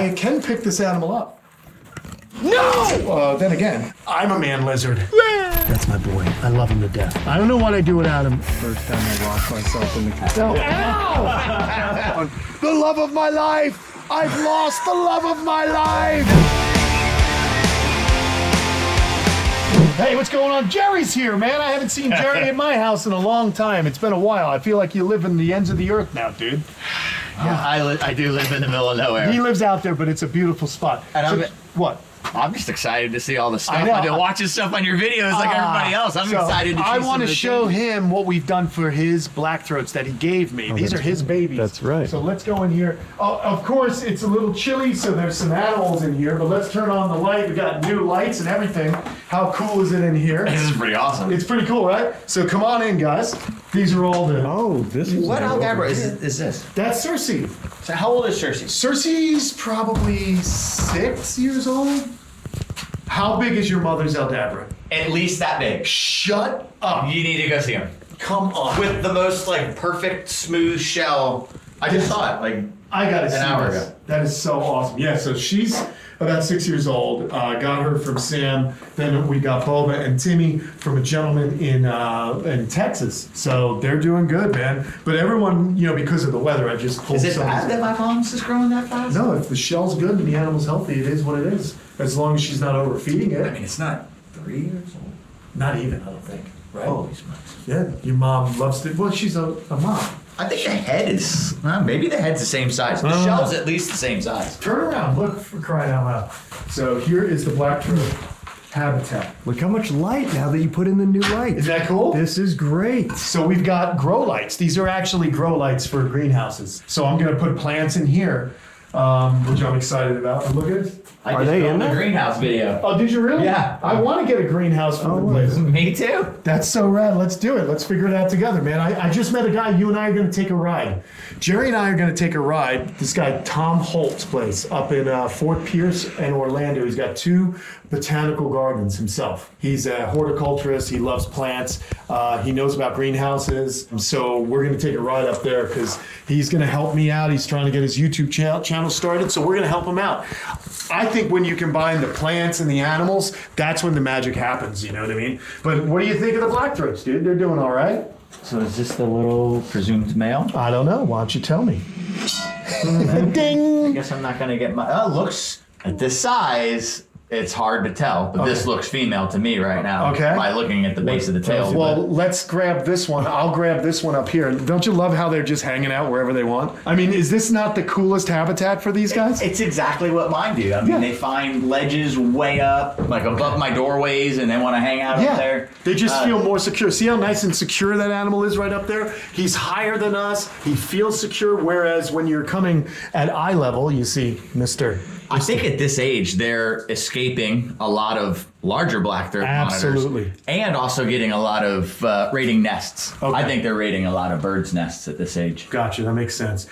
I can pick this animal up. No! Then again, I'm a man lizard. That's my boy. I love him to death. I don't know what I do without him. First time I lost myself in the No. Ow! The love of my life! I've lost the love of my life! Hey, what's going on? Jerry's here, man. I haven't seen Jerry at my house in a long time. It's been a while. I feel like you live in the ends of the earth now, dude. Yeah, I do live in the middle of nowhere. He lives out there, but it's a beautiful spot. And what? I'm just excited to see all the stuff. I know. I've been watching stuff on your videos like everybody else. I'm excited to see I want to some of the show things. him what we've done for his blackthroats that he gave me. These are his babies. That's right. So let's go in here. Of course, it's a little chilly, so there's some animals in here, but let's turn on the light. We got new lights and everything. How cool is it in here? This is pretty awesome. It's pretty cool, right? So come on in, guys. These are all the... Oh, this is What Aldabra is this? That's Cersei. So how old is Cersei? Cersei's probably 6 years old. How big is your mother's Aldabra? At least that big. Shut up. You need to go see him. Come on. With the most like perfect smooth shell. I just saw it like I gotta see an hour this. ago. That is so awesome. Yeah, so she's about 6 years old. Got her from Sam. Then we got Boba and Timmy from a gentleman in Texas. So they're doing good, man. But everyone, because of the weather, I just pulled Is it some. bad that my mom's is growing that fast? No, if the shell's good and the animal's healthy, it is what it is. As long as she's not overfeeding it. I mean, it's not 3 years old. Not even, I don't think. Right? Holy smokes. Yeah, your mom loves to. Well, she's a mom. I think the head is, maybe the head's the same size. The shell's at least the same size. Turn around, look, for crying out loud. So here is the black-throat habitat. Look how much light now that you put in the new light. Is that cool? This is great. So we've got grow lights. These are actually grow lights for greenhouses. So I'm going to put plants in here, which I'm excited about. But look at it. Are they in the there? greenhouse video? Oh, did you really? Yeah. I want to get a greenhouse for the place. Me too. That's so rad. Let's do it. Let's figure it out together, man. I just met a guy. You and I are going to take a ride. Jerry and I are going to take a ride. This guy, Tom Holt's place up in Fort Pierce and Orlando. He's got 2 botanical gardens himself. He's a horticulturist. He loves plants. He knows about greenhouses. So we're going to take a ride up there because he's going to help me out. He's trying to get his YouTube channel started. So we're going to help him out. I think when you combine the plants and the animals, that's when the magic happens. You know what I mean? But what do you think of the blackthroats, dude? They're doing all right. So is this the little presumed male? I don't know. Why don't you tell me? Ding! I guess I'm not gonna get my. Oh, looks at this size. It's hard to tell, but this looks female to me right now. Okay. By looking at the base of the tail. Well, let's grab this one. I'll grab this one up here. Don't you love how they're just hanging out wherever they want? I mean, is this not the coolest habitat for these guys? It's exactly what mine do. I mean, they find ledges way up, like above my doorways, and they want to hang out up there. They just feel more secure. See how nice and secure that animal is right up there? He's higher than us. He feels secure, whereas when you're coming at eye level, you see Mr. I think at this age, they're escaping a lot of larger black-throat Absolutely. monitors. And also getting a lot of raiding nests. Okay. I think they're raiding a lot of birds' nests at this age. Gotcha, that makes sense.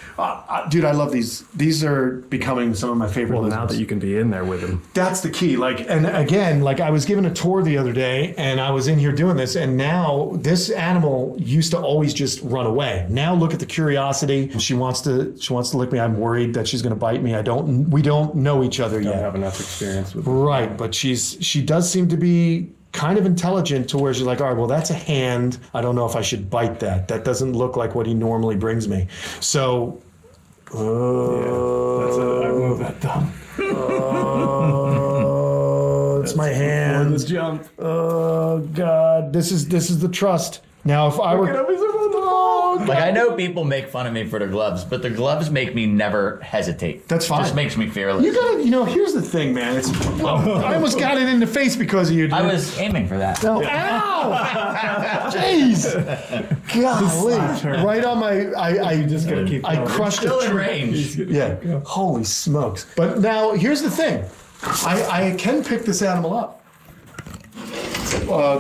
Dude, I love these. These are becoming some of my favorite Well, now lizards. that you can be in there with them. That's the key. And again, I was given a tour the other day and I was in here doing this, and now this animal used to always just run away. Now look at the curiosity. She wants to lick me. I'm worried that she's gonna bite me. We don't know each other Don't yet. have enough experience with them. Right, but she does seem to be kind of intelligent to where she's like, all right, well, that's a hand. I don't know if I should bite that. That doesn't look like what he normally brings me. So, That's it. I move that thumb. it's my hand. The jump. Oh God, this is the trust. Now, if I were, Like, I know people make fun of me for the gloves, but the gloves make me never hesitate. That's fine. It just makes me fearless. you gotta, here's the thing, man. I almost got it in the face because of you. Dude. I was aiming for that. No. Ow! Jeez! Golly! Right on my. I just gotta keep I going. crushed Still a in tree. range. Yeah. Holy smokes! But now here's the thing. I can pick this animal up.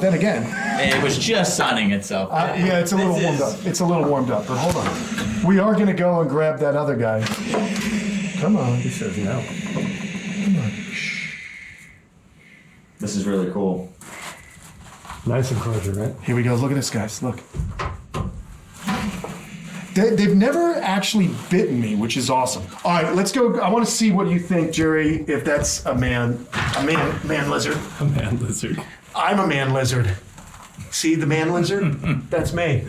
Then again, It was just sunning itself. yeah, it's a little warmed up. It's a little warmed up. But hold on. We are gonna go and grab that other guy. Come on. He says no. This is really cool. Nice enclosure, right? Here we go. Look at this, guys. Look. They've never actually bitten me, which is awesome. All right, let's go. I want to see what you think, Jerry, if that's a man lizard. A man lizard. I'm a man lizard. See the man lizard? That's me.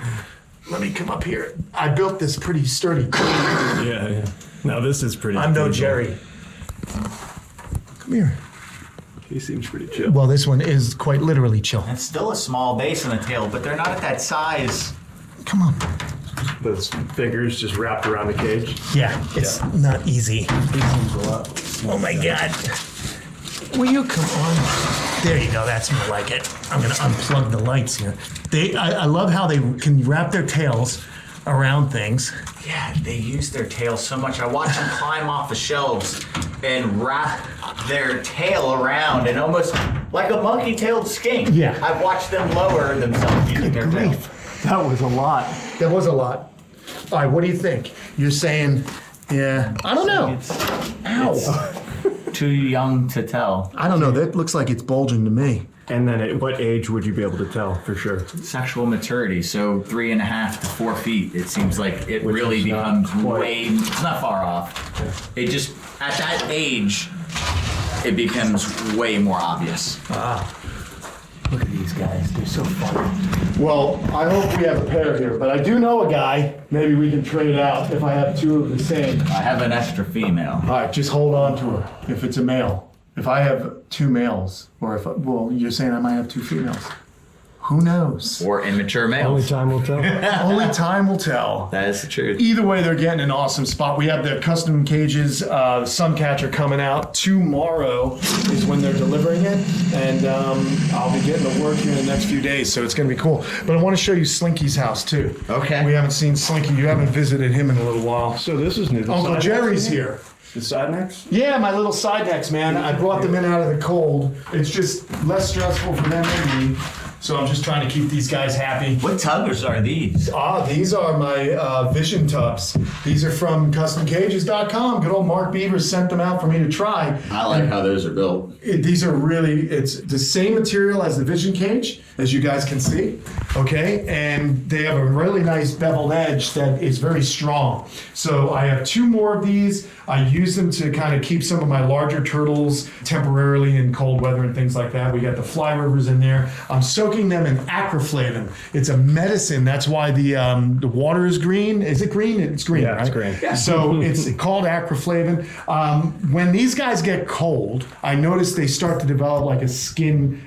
Let me come up here. I built this pretty sturdy. Yeah. Now this is pretty. I'm no Jerry. Come here. He seems pretty chill. Well, this one is quite literally chill. It's still a small base in the tail, but they're not at that size. Come on. Those fingers just wrapped around the cage. Yeah, it's not easy. He seems a lot. Oh my God. Will you come on? There you go. That's more like it. I'm going to unplug the lights here. I love how they can wrap their tails around things. Yeah, they use their tail so much. I watch them climb off the shelves and wrap their tail around and almost like a monkey-tailed skink. Yeah. I've watched them lower themselves using their tail. That was a lot. That was a lot. All right, what do you think? You're saying, yeah, I don't know. Ow. Too young to tell. I don't know. That looks like it's bulging to me. And then at what age would you be able to tell for sure? Sexual maturity, so 3.5 to 4 feet. It seems like it Which really is not becomes quite- way. It's not far off. It just at that age, it becomes way more obvious. Look at these guys. They're so fun. Well, I hope we have a pair here, but I do know a guy. Maybe we can trade out if I have two of the same. I have an extra female. All right, just hold on to her if it's a male. If I have two males, or if, well, you're saying I might have two females. Who knows? Or immature Only males. time will tell. Only time will tell. That is the truth. Either way, they're getting an awesome spot. We have the custom cages, sun catcher coming out tomorrow is when they're delivering it, and I'll be getting to work here in the next few days, so it's going to be cool. But I want to show you Slinky's house too. Okay. We haven't seen Slinky. You haven't visited him in a little while. So this is new. The Uncle side Jerry's necks? here. The side necks? Yeah, my little side necks, man. I brought them in out of the cold. It's just less stressful for them and me. So I'm just trying to keep these guys happy. What tuggers are these? These are my vision tubs. These are from CustomCages.com. Good old Mark Beavers sent them out for me to try. I like how those are built. These are really, it's the same material as the vision cage, as you guys can see, okay? And they have a really nice beveled edge that is very strong. So I have two more of these. I use them to kind of keep some of my larger turtles temporarily in cold weather and things like that. We got the fly rivers in there. I'm soaking them in acroflavin. It's a medicine. That's why the water is green. Is it green? It's green, Yeah, right? it's green. Yeah. So it's called acroflavin. When these guys get cold, I notice they start to develop like a skin,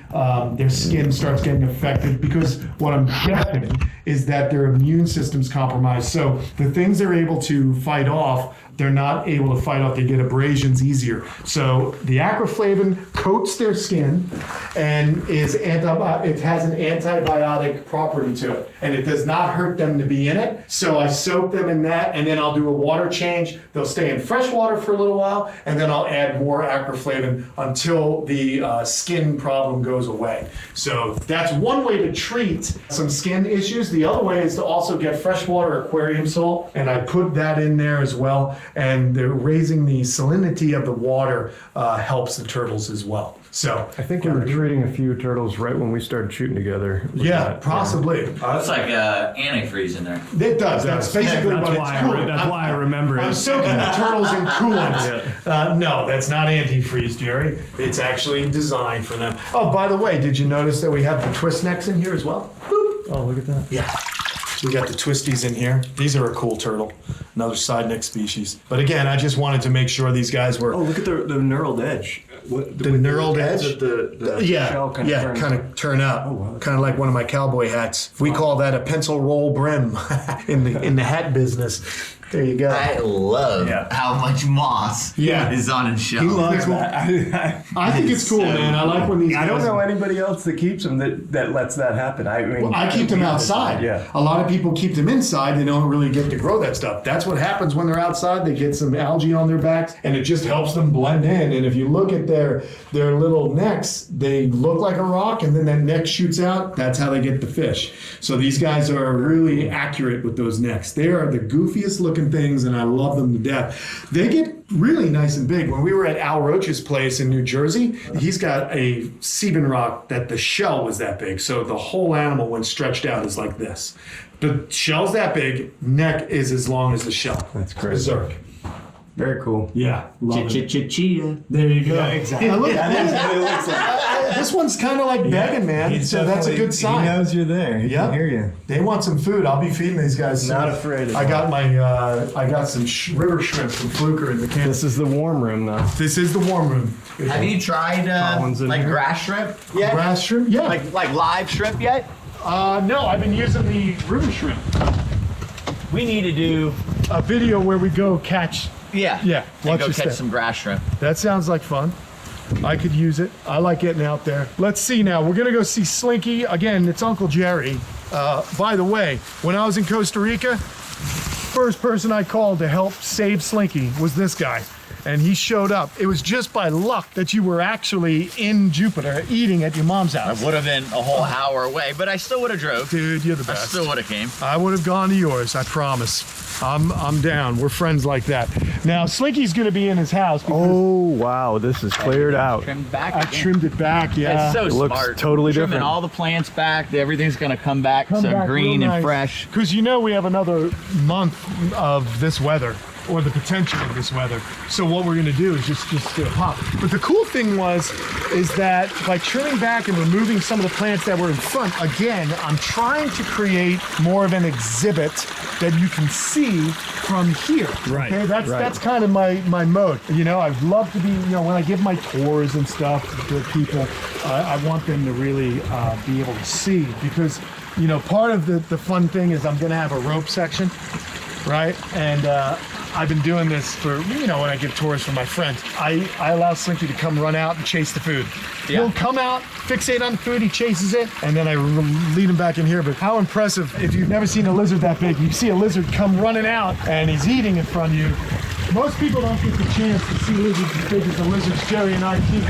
their skin starts getting affected because what I'm guessing is that their immune system's compromised. So the things they're able to fight off, they're not able to fight off. They get abrasions easier. So the acroflavin coats their skin and it has an antibiotic property to it, and it does not hurt them to be in it. So I soak them in that, and then I'll do a water change. They'll stay in fresh water for a little while, and then I'll add more acroflavin until the skin problem goes away. So that's one way to treat some skin issues. The other way is to also get freshwater aquarium salt, and I put that in there as well. And they're raising the salinity of the water helps the turtles as well. So I think we were treating a few turtles right when we started shooting together. with yeah, that. possibly. It's like antifreeze in there. It does. That's basically That's what why it's cooling. that's why I remember it. I'm soaking the turtles in coolant. No, that's not antifreeze, Jerry. It's actually designed for them. Oh, by the way, did you notice that we have the twist necks in here as well? Boop. Oh, look at that. Yeah. We got the twisties in here. These are a cool turtle, another side neck species. But again, I just wanted to make sure these guys were. Oh, look at the knurled edge. The knurled edge? The Yeah, shell kind of turn out. Oh, wow. Kind of like one of my cowboy hats. We call that a pencil roll brim in the hat business. There you go. I love how much moss is on his shell. He loves Cool. that. I think it's cool, man. I like when these. I don't guys- know anybody else that keeps them that lets that happen. I mean, Well, I keep them outside. Yeah. A lot of people keep them inside. They don't really get to grow that stuff. That's what happens when they're outside. They get some algae on their backs, and it just helps them blend in. And if you look at their little necks, they look like a rock, and then that neck shoots out. That's how they get the fish. So these guys are really accurate with those necks. They are the goofiest looking looking things, and I love them to death. They get really nice and big. When we were at Al Roach's place in New Jersey, he's got a Seaman rock that the shell was that big. So the whole animal, when stretched out, is like this. The shell's that big, neck is as long as the shell. That's crazy. Berserk. Very cool. Yeah. Love it. Chia. There you go. Yeah, exactly. Yeah, look, That's what it looks like. this one's kind of like begging, man. He's So that's a good sign. He knows you're there. He Yeah. can hear you. They want some food. I'll be feeding these guys. Not afraid of I got that. my, I got some river shrimp from Fluker in the can. This is the warm room, though. This is the warm room. Have you tried Collins in like here. grass shrimp yet? Grass shrimp? Yeah. Like live shrimp yet? No, I've been using the river shrimp. We need to do. A video where we go catch. Yeah. Yeah, And watch go your catch step. some grass shrimp. That sounds like fun. I could use it. I like getting out there. Let's see now. We're gonna go see Slinky. Again, it's Uncle Jerry. By the way, when I was in Costa Rica, first person I called to help save Slinky was this guy. And he showed up. It was just by luck that you were actually in Jupiter eating at your mom's I house. would have been a whole hour away, but I still would have drove. Dude, you're the I best. still would have came. I would have gone to yours, I promise. I'm down. We're friends like that. Now, Slinky's gonna be in his house because Oh, wow. This is cleared out. Trimmed back. I again. trimmed it back, yeah. It's so It looks smart. totally Trimming different. all the plants back. Everything's gonna come back Come so back green real and nice. fresh. Because you know we have another month of this weather, or the potential of this weather. So what we're gonna do is just get a pop. But the cool thing is that by trimming back and removing some of the plants that were in front, again, I'm trying to create more of an exhibit that you can see from here. Right, Okay, right. that's kind of my mode. You know, I'd love to be, you know, when I give my tours and stuff to people, I want them to really be able to see, because, you know, part of the fun thing is I'm gonna have a rope section, right? And I've been doing this for, you know, when I give tours for my friends. I allow Slinky to come run out and chase the food. Yeah. He'll come out, fixate on the food, he chases it, and then I lead him back in here. But how impressive, if you've never seen a lizard that big, you see a lizard come running out and he's eating in front of you. Most people don't get the chance to see lizards as big as the lizards Jerry and I keep.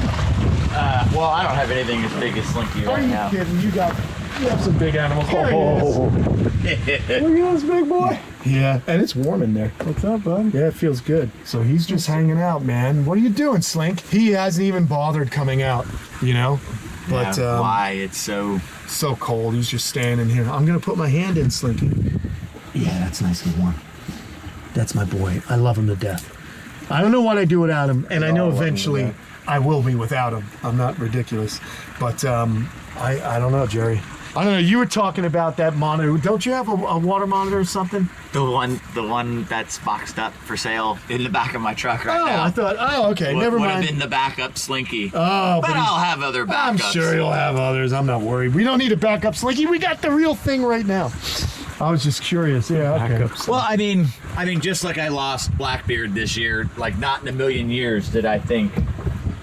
Well, I don't have anything as big as Slinky Are right you now. kidding? You have some big animals. There he is. Look at this big boy. Yeah, and it's warm in there. What's up, bud? Yeah, it feels good. So he's just hanging out, man. What are you doing, Slink? He hasn't even bothered coming out, you know? But Yeah, why it's so. so cold. He's just standing here. I'm gonna put my hand in, Slinky. Yeah, that's nice and warm. That's my boy. I love him to death. I don't know what I do without him, and I know all love him to eventually death. I will be without him. I'm not ridiculous, but I don't know, Jerry. I don't know. You were talking about that monitor. Don't you have a water monitor or something? The one that's boxed up for sale in the back of my truck right Oh, now. I thought. Oh, okay. Never Would have mind. been the backup Slinky. Oh, but but I'll have other backups. I'm sure you'll have others. I'm not worried. We don't need a backup, Slinky. We got the real thing right now. I was just curious. Yeah, okay. Backups. Well, I mean, just like I lost Blackbeard this year, like not in a million years did I think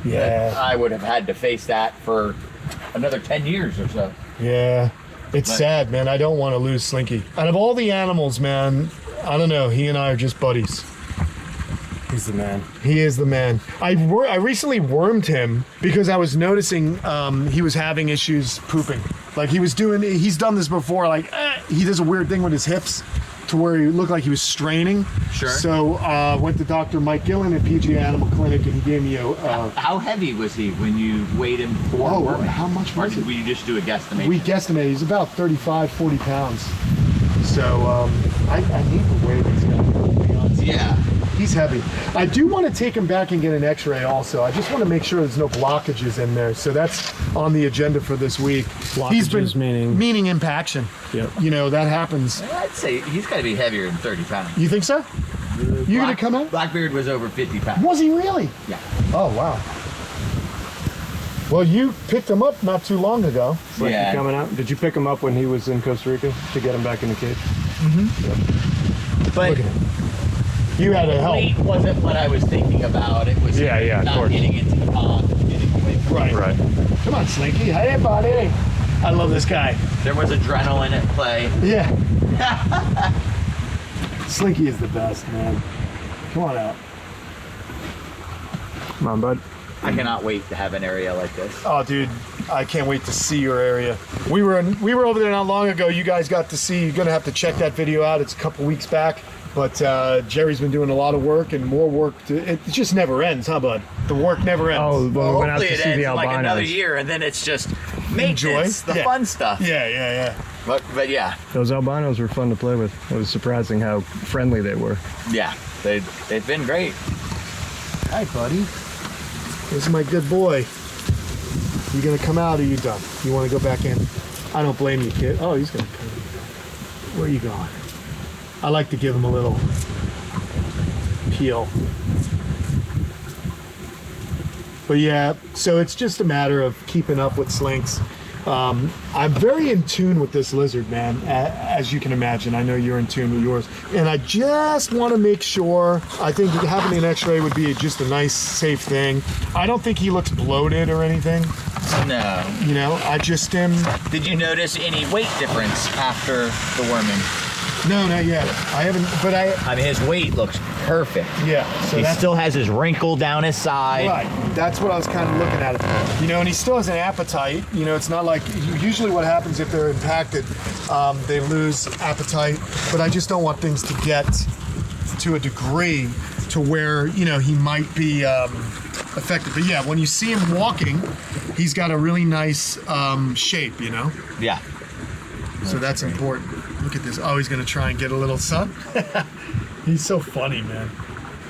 Yeah, I would have had to face that for another 10 years or so. yeah. It's But- sad, man. I don't want to lose Slinky. Out of all the animals, man, I don't know. He and I are just buddies. He's the man. He is the man. I recently wormed him because I was noticing he was having issues pooping. Like he's done this before. Like he does a weird thing with his hips, to where he looked like he was straining. Sure. So went to Dr. Mike Gillen at PGA Animal Clinic, and he gave me a. How heavy was he when you weighed him for Oh, worming? how much Or was did it? we just do a guesstimation? We guesstimate he's about 35, 40 pounds. So I need to weigh this guy. To be honest. Yeah. He's heavy. I do want to take him back and get an x-ray also. I just want to make sure there's no blockages in there. So that's on the agenda for this week. Blockages meaning? impaction. Yep. You know, that happens. I'd say he's got to be heavier than 30 pounds. You think so? You gonna come out? Blackbeard was over 50 pounds. Was he really? Yeah. Oh, wow. Well, you picked him up not too long ago. Slinky Yeah. coming out. Did you pick him up when he was in Costa Rica to get him back in the cage? But Look at him. You had to help. weight wasn't what I was thinking about. It was Yeah, yeah, of not course. getting into the pond and getting away from it. Right. Come on, Slinky. Hey, buddy. I love this guy. There was adrenaline at play. Yeah. Slinky is the best, man. Come on out. Come on, bud. I cannot wait to have an area like this. Oh, dude, I can't wait to see your area. We were over there not long ago. You guys got to see. You're gonna have to check that video out. It's a couple weeks back. But Jerry's been doing a lot of work and more work. It just never ends, huh, bud? The work never ends. Oh, well, we went out Hopefully to it see ends the in like albinos. another year, and then it's just Enjoy. maintenance, the Yeah. fun stuff. Yeah. But yeah, Those albinos were fun to play with. It was surprising how friendly they were. yeah, they've been great. Hi, buddy. This is my good boy. You gonna come out or you done? You want to go back in? I don't blame you, kid. Oh, he's gonna come. Where are you going? I like to give him a little peel. But yeah, so it's just a matter of keeping up with slinks. I'm very in tune with this lizard, man, as you can imagine. I know you're in tune with yours. And I just want to make sure, I think having an x-ray would be just a nice, safe thing. I don't think he looks bloated or anything. No. You know, I just am... Did you notice any weight difference after the worming? No, not yet. I haven't, but I mean, his weight looks perfect. yeah. So He that's still has his wrinkle down his side. right. That's what I was kind of looking at. You know, and he still has an appetite. You know, it's not like, usually what happens if they're impacted, they lose appetite. But I just don't want things to get to a degree to where, you know, he might be affected. But yeah, when you see him walking, he's got a really nice shape, you know? Yeah. So that's important. Look at this. Oh, he's going to try and get a little sun. He's so funny, man.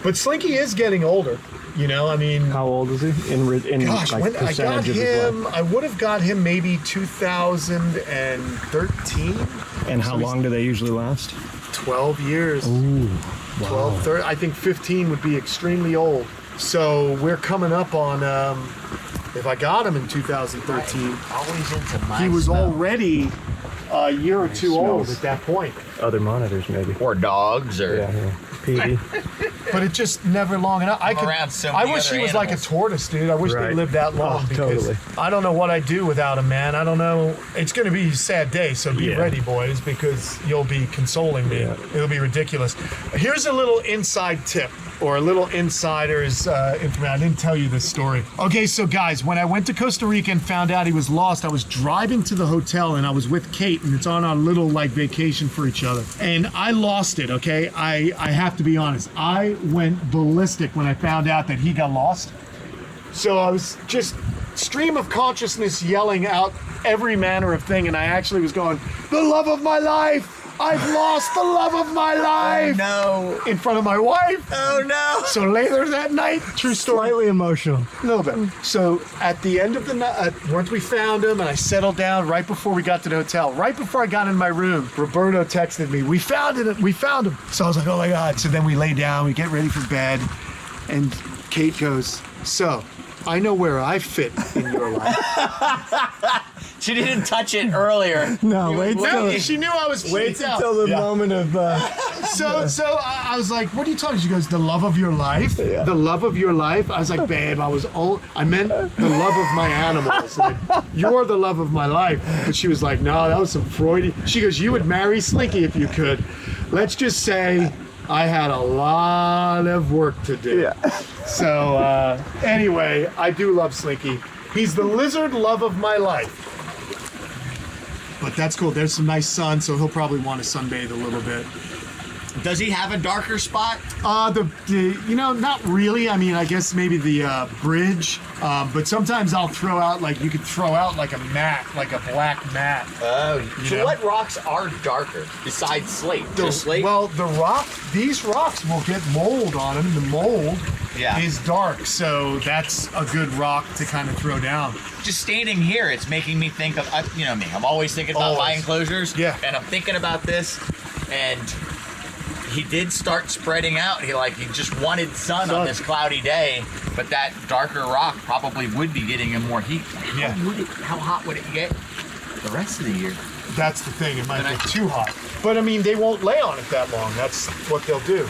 But Slinky is getting older. You know, I mean... How old is he? In Gosh, like when I got percentage of his him, life? I would have got him maybe 2013. And how So he's long do they usually last? 12 years. Ooh, 12, 13. I think 15 would be extremely old. So we're coming up on, if I got him in 2013, Always into my he was smell. already a year or two old smells. at that point. Other monitors maybe. Or dogs, or Yeah. Petey. But it just never long enough. I around so I many wish other he was like a animals. tortoise, dude. I wish they Right. lived that long. Oh, because totally. I don't know what I'd do without him, man. I don't know. It's going to be a sad day, so be Yeah. ready, boys, because you'll be consoling me. Yeah. It'll be ridiculous. Here's a little inside tip. Or a little insider's information. I didn't tell you this story. Okay, so guys, when I went to Costa Rica and found out he was lost, I was driving to the hotel and I was with Kate, and it's on our little like vacation for each other. And I lost it, okay? I have to be honest. I went ballistic when I found out that he got lost. So I was just stream of consciousness yelling out every manner of thing, and I actually was going, the love of my life! I've lost the love of my life! No. In front of my wife. Oh no. So later that night, true story, Slightly emotional. a little bit. So at the end of the night, once we found him and I settled down right before we got to the hotel, right before I got in my room, Roberto texted me, we found it, we found him. So I was like, oh my God. So then we lay down, we get ready for bed, and Kate goes, so I know where I fit in your life. She didn't touch it earlier. No, wait No, till she knew I was wait freaked out. until the Yeah. moment of So I was like, what are you talking? She goes, the love of your life? Yeah. The love of your life? I was like, babe, I meant the love of my animals. Like, you're the love of my life. But she was like, no, that was some Freudian. She goes, you would marry Slinky if you could. Let's just say I had a lot of work to do. Yeah. So anyway, I do love Slinky. He's the lizard love of my life. But that's cool. There's some nice sun, so he'll probably want to sunbathe a little bit. Does he have a darker spot? You know, not really. I mean, I guess maybe the bridge. But sometimes I'll throw out, like, you could throw out like a mat, like a black mat. Oh. You So know? what rocks are darker besides slate? Just slate? Well, these rocks will get mold on them. The mold Yeah. is dark, so that's a good rock to kind of throw down. just standing here, it's making me think of, you know me, I'm always thinking about my Always. enclosures. Yeah. And I'm thinking about this, and he did start spreading out. He just wanted sun on this cloudy day, but that darker rock probably would be getting him more heat. Yeah. How hot would it get the rest of the year? That's the thing. It might get too hot. But I mean, they won't lay on it that long. That's what they'll do.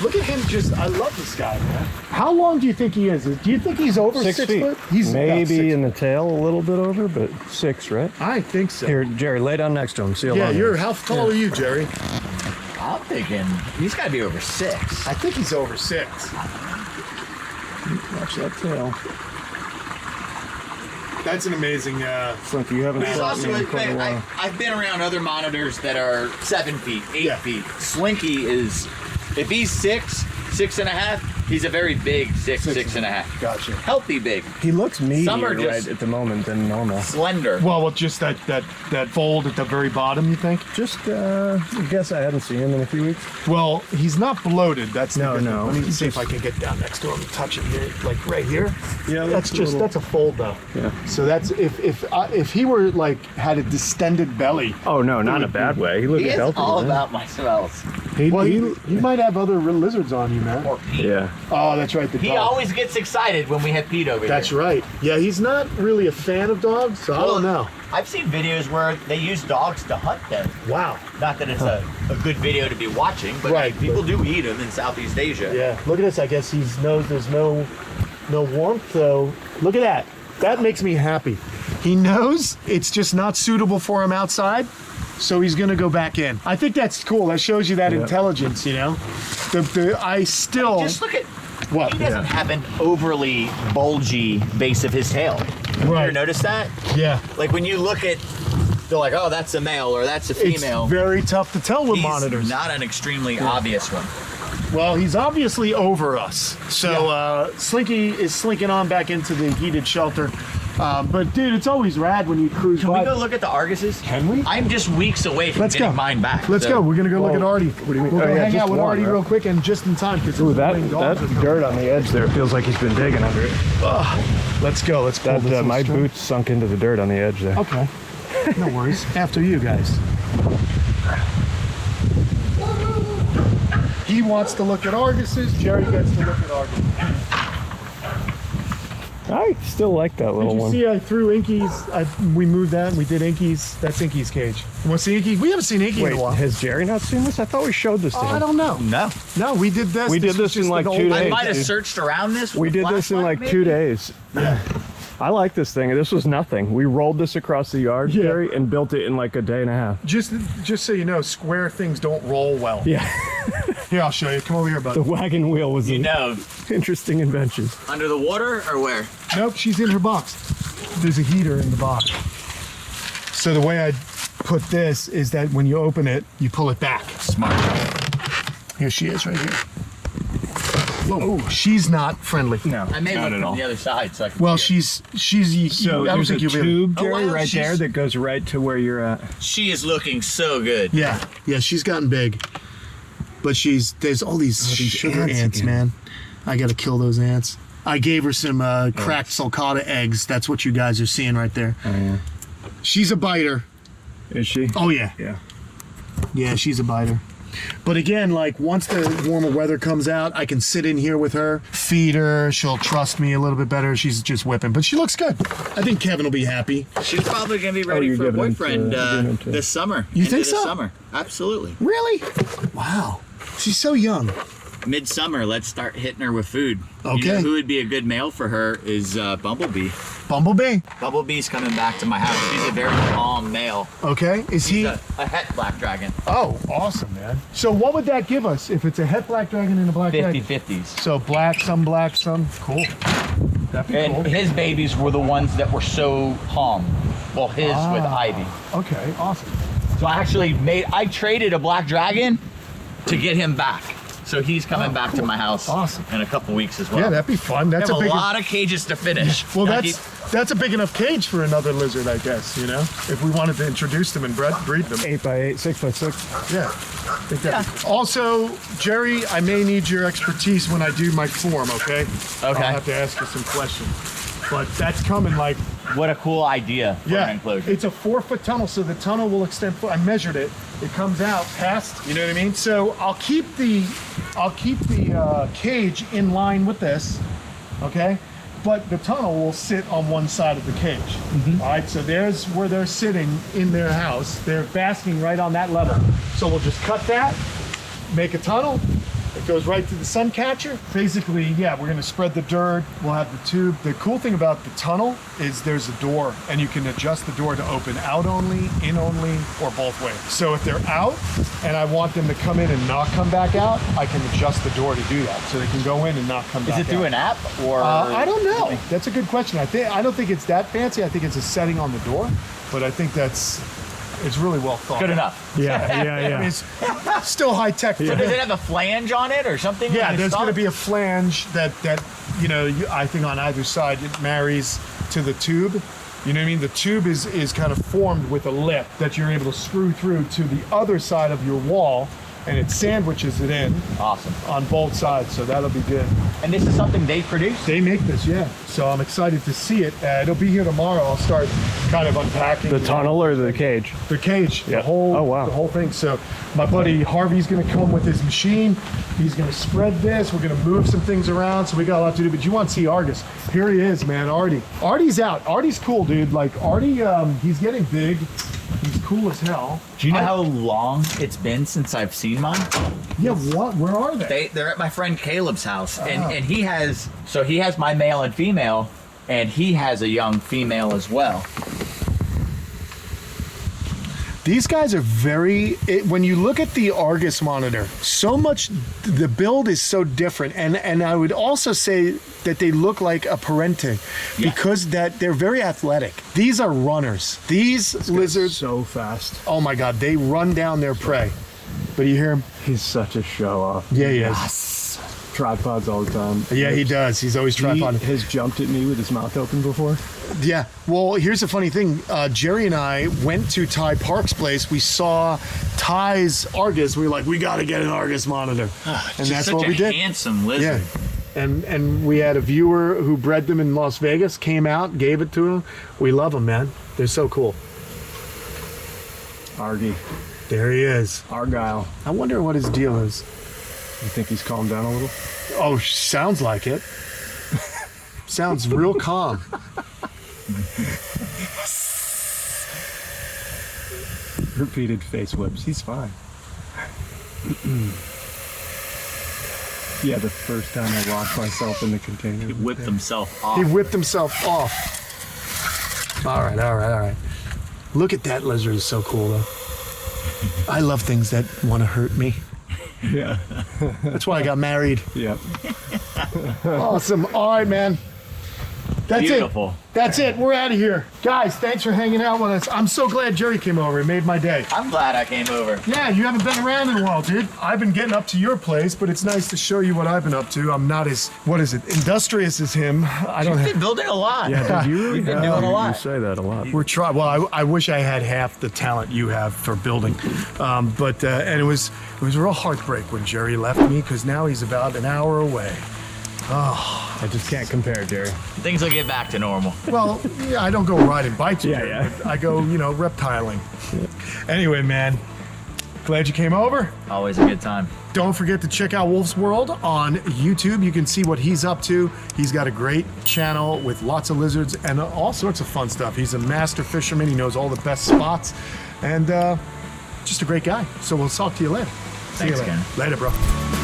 Look at him I love this guy, man. How long do you think he is? Do you think he's over 6 6 feet. foot? He's about maybe 6 in the tail a little bit over, but 6, right? I think so. Here, Jerry, lay down next to him. See how Yeah, long. how tall are you, Jerry? I'm thinking he's got to be over 6. I think he's over 6. Watch that tail. That's an amazing. Slinky, you haven't He's shot also me in quite a while. I've been around other monitors that are 7 feet, 8 Yeah. feet. Slinky is, if he's 6, 6.5, he's a very big 6, 6.5. Gotcha. Healthy big, He looks meatier Some are just- right at the moment than normal. slender. Well, with just that fold at the very bottom, you think? Just, I guess I hadn't seen him in a few weeks. Well, he's not bloated. That's the No, good thing. no. Let me see if I can get down next to him and touch him here, like right here. Yeah, That's a fold though. Yeah. So that's if he were like had a distended belly. Oh, no, not in a bad way. He looked He is healthy. all man. about my smells. Well, you might have other lizards on you, man. Or Pete. Yeah. Oh, that's right. The He dog. always gets excited when we have Pete over That's here. right. Yeah, he's not really a fan of dogs, so I don't know. I've seen videos where they use dogs to hunt them. Wow. Not that it's a good video to be watching, but Right, people do eat them in Southeast Asia. Yeah. Look at this. I guess he knows there's no warmth. So look at that. That makes me happy. He knows it's just not suitable for him outside, so he's gonna go back in. I think that's cool. That shows you that intelligence, you know. I still Just look at, what? he doesn't have an overly bulgy base of his tail. Have you ever Right. noticed that? Yeah. Like when you look at, they're like, oh, that's a male or that's a female. It's very tough to tell with He's monitors. not an extremely obvious one. Well, he's obviously over us. So Slinky is slinking on back into the heated shelter. But dude, it's always rad when you cruise Can by. we go look at the Arguses? Can we? I'm just weeks away from Let's getting go. mine back. Let's so- go. We're gonna go look at Artie. What do you mean? We'll Oh, go yeah, hang just out with one, Artie right? real quick and just in time because Ooh, that dirt on the edge there feels like he's been digging under it. Let's go. Let's pull this My string. boots sunk into the dirt on the edge there. Okay. No worries. After you guys. He wants to look at Arguses. Jerry gets to look at Argus. I still like that Did little you one. see I threw Inky's? We moved that. We did Inky's. That's Inky's cage. You want to see Inky? We haven't seen Inky in Wait, a while. has Jerry not seen this? I thought we showed this to Oh, him. I don't know. No. No, we did this. We did was this in just like an 2 old- I days. might have searched around this. We with a did this in flashlight, like 2 maybe? days. I like this thing. This was nothing. We rolled this across the yard, Yeah. Jerry, and built it in like a day and a half. Just so you know, square things don't roll well. Yeah. Here, I'll show you. Come over here, bud. The wagon wheel was You an know, interesting invention. under the water or where? Nope, she's in her box. There's a heater in the box. So the way I put this is that when you open it, you pull it back. Smart. Here she is, right here. Whoa, she's not friendly. No, I may not look at from all. the other side so I can Well, see her. she's. So I don't there's a think you'll be able- tube, Oh, Jerry, wow, right there she's- that goes right to where you're at. She is looking so good. Yeah, she's gotten big, but there's all these sugar ants ants, again. man. I gotta kill those ants. I gave her some cracked sulcata eggs. That's what you guys are seeing right there. Oh, yeah. She's a biter. Is she? Oh yeah, Yeah. yeah, she's a biter. But again, like once the warmer weather comes out, I can sit in here with her, feed her. She'll trust me a little bit better. She's just whipping, but she looks good. I think Kevin will be happy. She's probably going to be ready you're for a giving him boyfriend to- giving him to- this summer. You Into think this so? Summer. Absolutely. Really? Wow. She's so young. Midsummer, let's start hitting her with food. You Okay. know who would be a good male for her is Bumblebee. Bumblebee. Bumblebee's coming back to my house. He's a very calm male. Okay. Is He's he? a het black dragon. Oh, awesome, man. So what would that give us if it's a het black dragon and a black dragon? 50-50s. So black, some cool. That'd be And cool. his babies were the ones that were so calm. Well, his with Ivy. Okay, awesome. So I traded a black dragon to get him back. So he's coming back to my house Awesome. in a couple weeks as well. Yeah, that'd be fun. That's I have a a big. lot of cages to finish. Well, Gotta that's a big enough cage for another lizard, I guess. You know, if we wanted to introduce them and breed them. 8x8, 6x6. Yeah. I think Also, Jerry, I may need your expertise when I do my form. Okay. Okay. I'll have to ask you some questions. But that's coming like. What a cool idea for an enclosure. It's a 4-foot tunnel, so the tunnel will extend. I measured it. It comes out past. You know what I mean? So I'll keep the cage in line with this, okay? But the tunnel will sit on one side of the cage. All right. So there's where they're sitting in their house. They're basking right on that level. So we'll just cut that, make a tunnel, It goes right to the sun catcher. Basically, yeah, we're gonna spread the dirt. We'll have the tube. The cool thing about the tunnel is there's a door, and you can adjust the door to open out only, in only, or both ways. So if they're out and I want them to come in and not come back out, I can adjust the door to do that. So they can go in and not come back out. Is it through an app or? I don't know. That's a good question. I don't think it's that fancy. I think it's a setting on the door, but I think it's really well thought. Good enough. Yeah. I mean, it's still high tech. So does it have a flange on it or something? Yeah, there's going to be a flange that I think on either side it marries to the tube. You know what I mean? The tube is kind of formed with a lip that you're able to screw through to the other side of your wall, and it sandwiches it in. Awesome. On both sides, so that'll be good. And this is something they produce? They make this, yeah. So I'm excited to see it. It'll be here tomorrow. I'll start kind of unpacking. The tunnel or the cage? The cage, Yeah. the whole, Oh, wow. the whole thing. So my buddy Harvey's gonna come with his machine. He's gonna spread this. We're gonna move some things around. So we got a lot to do. But you want to see Argus? Here he is, man. Artie. Artie's out. Artie's cool, dude. Like Artie, he's getting big. He's cool as hell. Do you know how long it's been since I've seen mine? Yeah. What? Where are they? They're at my friend Caleb's house, and he has my male and female, and he has a young female as well. These guys are when you look at the Argus monitor, so much, the build is so different. And I would also say that they look like a parente because that they're very athletic. These are runners. These lizards, So fast. oh my God, they run down their prey. But you hear him? He's such a show off. Yeah, he is. Tripods all the time. Yeah, he does. He's always tripod. He has jumped at me with his mouth open before. Yeah. Well, here's the funny thing. Jerry and I went to Ty Park's place. We saw Ty's Argus. We were like, we got to get an Argus monitor. And that's what we did. Handsome Yeah. lizard. And we had a viewer who bred them in Las Vegas, came out, gave it to him. We love them, man. They're so cool. Argy. There he is. Argyle. I wonder what his deal is. You think he's calmed down a little? Oh, sounds like it. Sounds real calm. Repeated face whips. He's fine. Yeah, the first time I locked myself in the container. He whipped himself off. He whipped himself off. All right. Look at that lizard. It's so cool, though. I love things that want to hurt me. Yeah. That's why I got married. Yep. Awesome. All right, man. That's Beautiful. it. That's it. We're out of here. Guys, thanks for hanging out with us. I'm so glad Jerry came over. It made my day. I'm glad I came over. Yeah, you haven't been around in a while, dude. I've been getting up to your place, but it's nice to show you what I've been up to. I'm not as, industrious as him. I don't You've have. been building a lot. Yeah, did you really? You've been doing a lot. You say that a lot. We're trying. Well, I wish I had half the talent you have for building, but and it was a real heartbreak when Jerry left me because now he's about an hour away. I just can't compare, Jerry. Things will get back to normal. Well, yeah, I don't go riding bikes. with Yeah, Jerry, yeah. but I go, reptiling. Anyway, man, glad you came over. Always a good time. Don't forget to check out Wolf's World on YouTube. You can see what he's up to. He's got a great channel with lots of lizards and all sorts of fun stuff. He's a master fisherman. He knows all the best spots and just a great guy. So we'll talk to you later. See Thanks, you later. Ken. Later, bro.